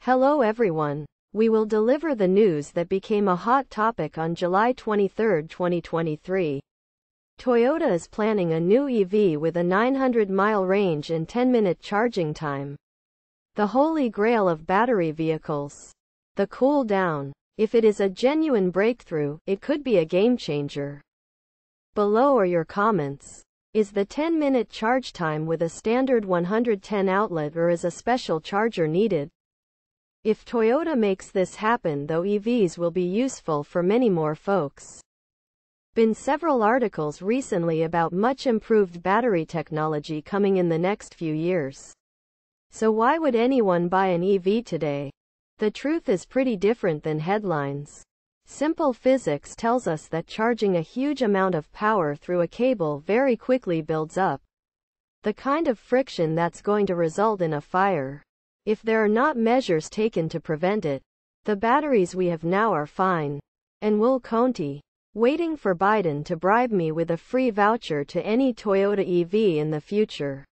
Hello everyone. We will deliver the news that became a hot topic on July 23, 2023. Toyota is planning a new EV with a 900-mile range and 10-minute charging time. The holy grail of battery vehicles. The cool down. If it is a genuine breakthrough, it could be a game changer. Below are your comments. Is the 10-minute charge time with a standard 110 outlet or is a special charger needed? If Toyota makes this happen, though, EVs will be useful for many more folks. Been several articles recently about much improved battery technology coming in the next few years. So why would anyone buy an EV today? The truth is pretty different than headlines. Simple physics tells us that charging a huge amount of power through a cable very quickly builds up the kind of friction that's going to result in a fire. If there are not measures taken to prevent it, the batteries we have now are fine. And will Conti, waiting for Biden to bribe me with a free voucher to any Toyota EV in the future.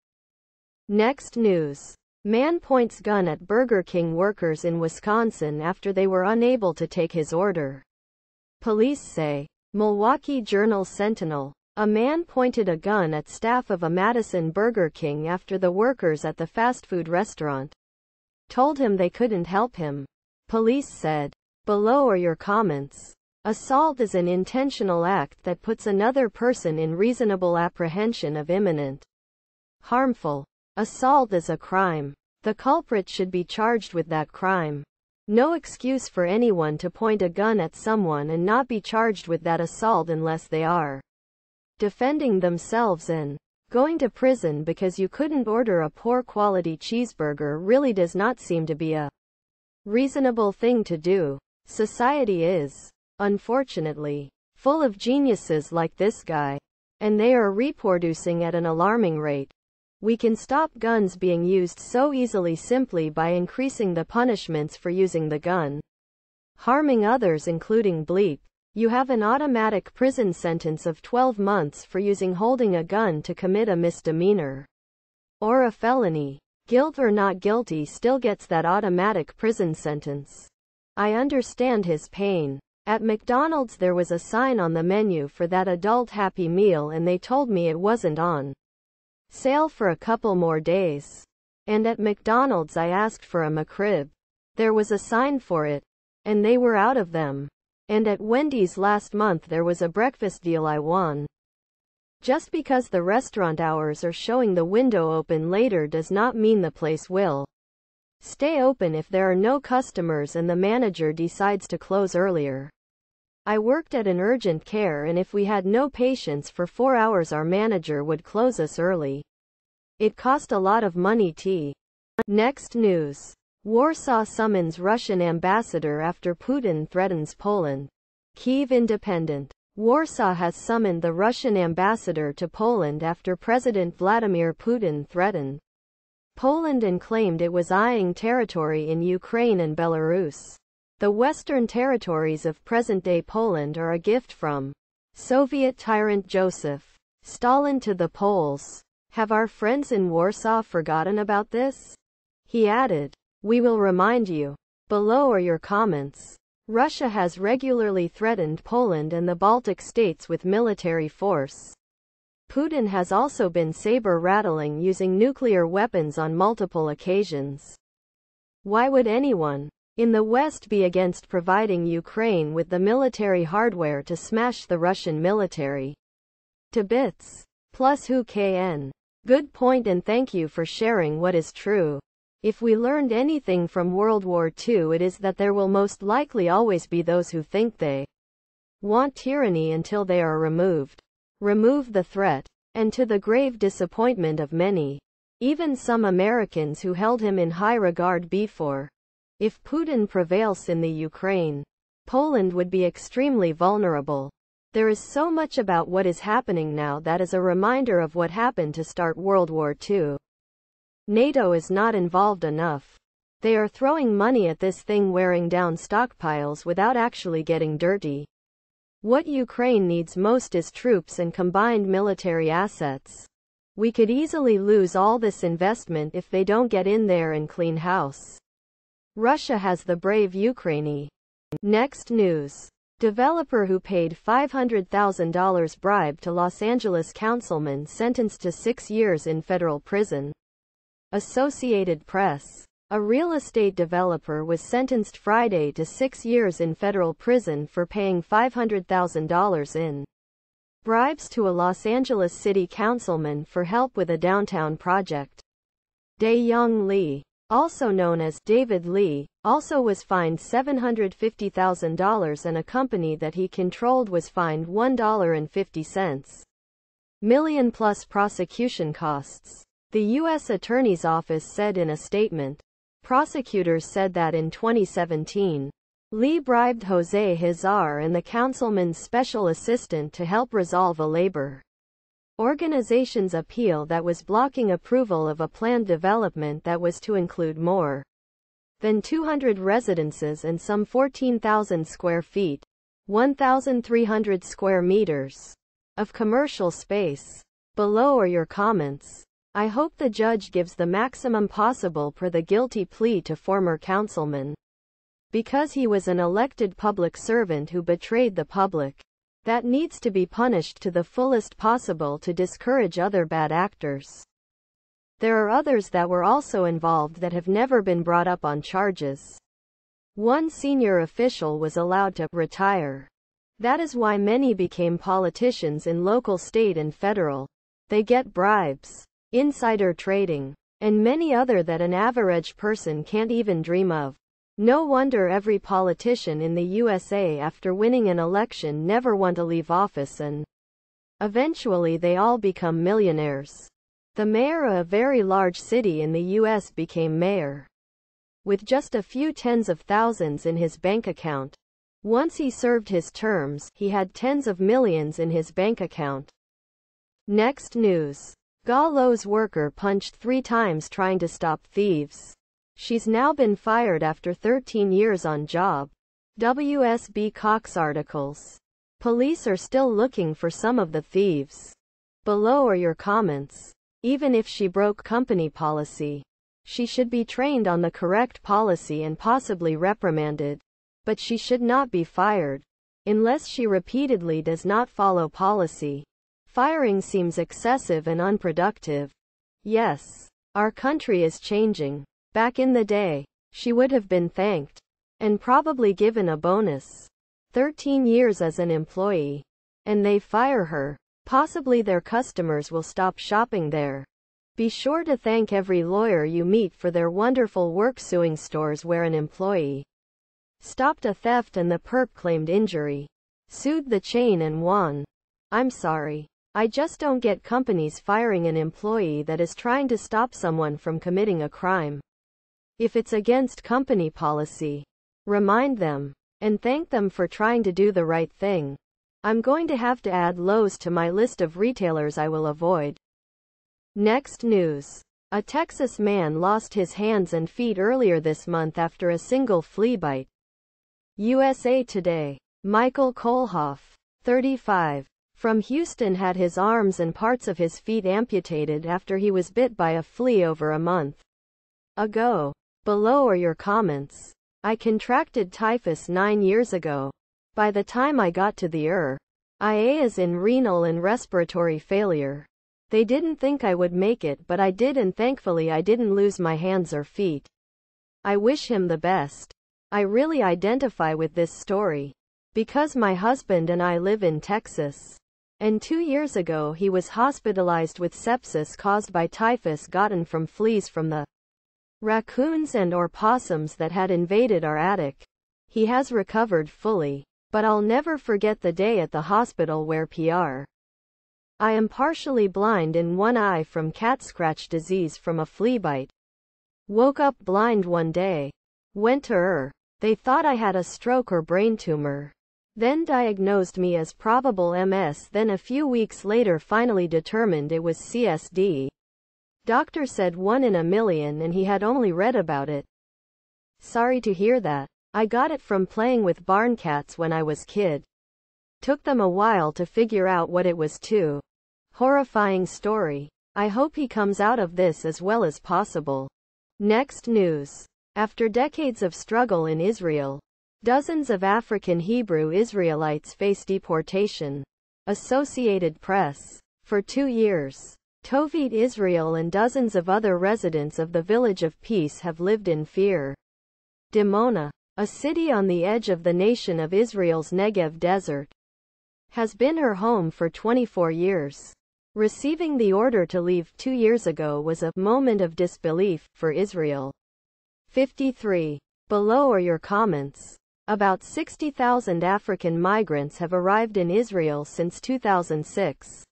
Next news. Man points gun at Burger King workers in Wisconsin after they were unable to take his order. Police say. Milwaukee Journal-Sentinel. A man pointed a gun at staff of a Madison Burger King after the workers at the fast food restaurant told him they couldn't help him. Police said. Below are your comments. Assault is an intentional act that puts another person in reasonable apprehension of imminent harmful. Assault is a crime. The culprit should be charged with that crime. No excuse for anyone to point a gun at someone and not be charged with that assault unless they are defending themselves, and going to prison because you couldn't order a poor quality cheeseburger really does not seem to be a reasonable thing to do. Society is, unfortunately, full of geniuses like this guy, and they are reproducing at an alarming rate. We can stop guns being used so easily simply by increasing the punishments for using the gun. Harming others, including bleep. You have an automatic prison sentence of 12 months for holding a gun to commit a misdemeanor or a felony. Guilt or not guilty still gets that automatic prison sentence. I understand his pain. At McDonald's there was a sign on the menu for that adult Happy Meal and they told me it wasn't on sale for a couple more days. And at McDonald's I asked for a McRib. There was a sign for it, and they were out of them. And at Wendy's last month there was a breakfast deal I won. Just because the restaurant hours are showing the window open later does not mean the place will stay open if there are no customers and the manager decides to close earlier. I worked at an urgent care, and if we had no patients for 4 hours our manager would close us early. It cost a lot of money. Next news. Warsaw summons Russian ambassador after Putin threatens Poland. Kyiv Independent. Warsaw has summoned the Russian ambassador to Poland after President Vladimir Putin threatened Poland and claimed it was eyeing territory in Ukraine and Belarus. The western territories of present-day Poland are a gift from Soviet tyrant Joseph Stalin to the Poles. Have our friends in Warsaw forgotten about this? He added. We will remind you. Below are your comments. Russia has regularly threatened Poland and the Baltic states with military force. Putin has also been saber-rattling using nuclear weapons on multiple occasions. Why would anyone in the West be against providing Ukraine with the military hardware to smash the Russian military to bits? Plus who can? Good point, and thank you for sharing what is true. If we learned anything from World War II, it is that there will most likely always be those who think they want tyranny until they are removed. Remove the threat. And to the grave disappointment of many, even some Americans who held him in high regard before, if Putin prevails in the Ukraine, Poland would be extremely vulnerable. There is so much about what is happening now that is a reminder of what happened to start World War II. NATO is not involved enough. They are throwing money at this thing, wearing down stockpiles without actually getting dirty. What Ukraine needs most is troops and combined military assets. We could easily lose all this investment if they don't get in there and clean house. Russia has the brave Ukraine. Next news. Developer who paid $500,000 bribe to Los Angeles councilman sentenced to 6 years in federal prison. Associated Press. A real estate developer was sentenced Friday to 6 years in federal prison for paying $500,000 in bribes to a Los Angeles city councilman for help with a downtown project. Dae-Young Lee, also known as David Lee, also was fined $750,000 and a company that he controlled was fined $1.50 million plus prosecution costs. The U.S. Attorney's Office said in a statement. Prosecutors said that in 2017, Lee bribed Jose Hazar and the councilman's special assistant to help resolve a labor organization's appeal that was blocking approval of a planned development that was to include more than 200 residences and some 14,000 square feet, 1,300 square meters, of commercial space. Below are your comments. I hope the judge gives the maximum possible per the guilty plea to former councilman. Because he was an elected public servant who betrayed the public. That needs to be punished to the fullest possible to discourage other bad actors. There are others that were also involved that have never been brought up on charges. One senior official was allowed to retire. That is why many became politicians in local, state and federal. They get bribes, insider trading, and many other that an average person can't even dream of. No wonder every politician in the USA after winning an election never want to leave office and eventually they all become millionaires. The mayor of a very large city in the US became mayor with just a few tens of thousands in his bank account. Once he served his terms, he had tens of millions in his bank account. Next news. Gallows worker punched 3 times trying to stop thieves. She's now been fired after 13 years on job. WSB Cox articles. Police are still looking for some of the thieves. Below are your comments. Even if she broke company policy, she should be trained on the correct policy and possibly reprimanded. But she should not be fired. Unless she repeatedly does not follow policy. Firing seems excessive and unproductive. Yes, our country is changing. Back in the day, she would have been thanked and probably given a bonus. 13 years as an employee. And they fire her. Possibly their customers will stop shopping there. Be sure to thank every lawyer you meet for their wonderful work suing stores where an employee stopped a theft and the perp claimed injury, sued the chain and won. I'm sorry. I just don't get companies firing an employee that is trying to stop someone from committing a crime. If it's against company policy, remind them and thank them for trying to do the right thing. I'm going to have to add Lowe's to my list of retailers I will avoid. Next news. A Texas man lost his hands and feet earlier this month after a single flea bite. USA Today. Michael Kohlhoff, 35, from Houston had his arms and parts of his feet amputated after he was bit by a flea over a month ago. Below are your comments. I contracted typhus 9 years ago. By the time I got to the IA as in renal and respiratory failure. They didn't think I would make it, but I did, and thankfully I didn't lose my hands or feet. I wish him the best. I really identify with this story. Because my husband and I live in Texas. And 2 years ago he was hospitalized with sepsis caused by typhus gotten from fleas from the raccoons and or possums that had invaded our attic. He has recovered fully. But I'll never forget the day at the hospital where I am partially blind in one eye from cat scratch disease from a flea bite. Woke up blind one day. Went to They thought I had a stroke or brain tumor. Then diagnosed me as probable MS. Then a few weeks later finally determined it was CSD. Doctor said 1 in a million and he had only read about it. Sorry to hear that. I got it from playing with barn cats when I was kid. Took them a while to figure out what it was too. Horrifying story. I hope he comes out of this as well as possible. Next news. After decades of struggle in Israel, dozens of African Hebrew Israelites face deportation. Associated Press. For 2 years, Tovit Israel and dozens of other residents of the Village of Peace have lived in fear. Dimona, a city on the edge of the nation of Israel's Negev desert, has been her home for 24 years. Receiving the order to leave 2 years ago was a moment of disbelief for Israel. 53. Below are your comments. About 60,000 African migrants have arrived in Israel since 2006,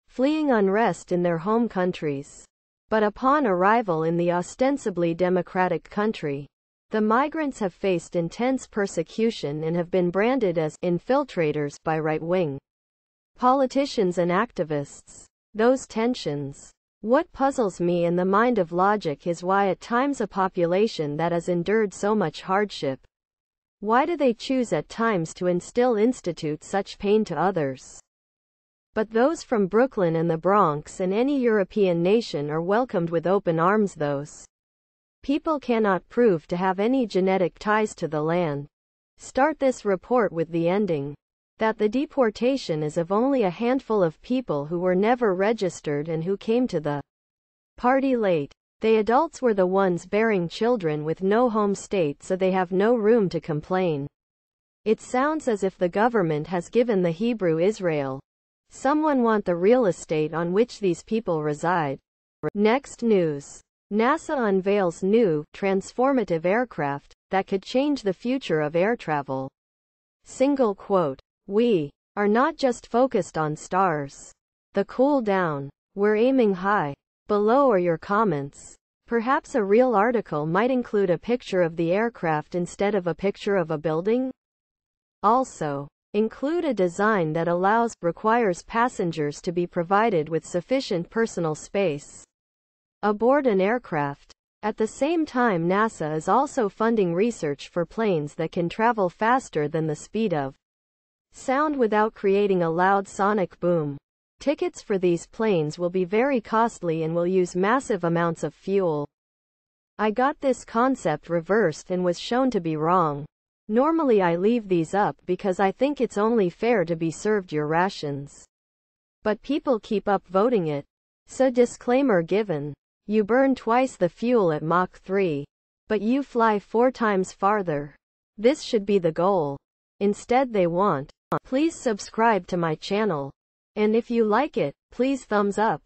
fleeing unrest in their home countries. But upon arrival in the ostensibly democratic country, the migrants have faced intense persecution and have been branded as infiltrators by right-wing politicians and activists. Those tensions. What puzzles me in the mind of logic is why at times a population that has endured so much hardship, why do they choose at times to institute such pain to others? But those from Brooklyn and the Bronx and any European nation are welcomed with open arms. Those people cannot prove to have any genetic ties to the land. Start this report with the ending that the deportation is of only a handful of people who were never registered and who came to the party late. They adults were the ones bearing children with no home state, so they have no room to complain. It sounds as if the government has given the Hebrew Israel someone want the real estate on which these people reside. Next news. NASA unveils new, transformative aircraft that could change the future of air travel. Single quote. We are not just focused on stars. The cool down. We're aiming high. Below are your comments. Perhaps a real article might include a picture of the aircraft instead of a picture of a building? Also, include a design that requires passengers to be provided with sufficient personal space aboard an aircraft. At the same time, NASA is also funding research for planes that can travel faster than the speed of sound without creating a loud sonic boom. Tickets for these planes will be very costly and will use massive amounts of fuel. I got this concept reversed and was shown to be wrong. Normally I leave these up because I think it's only fair to be served your rations. But people keep upvoting it. So disclaimer given. You burn twice the fuel at Mach 3. But you fly 4 times farther. This should be the goal. Instead they want. Please subscribe to my channel. And if you like it, please thumbs up.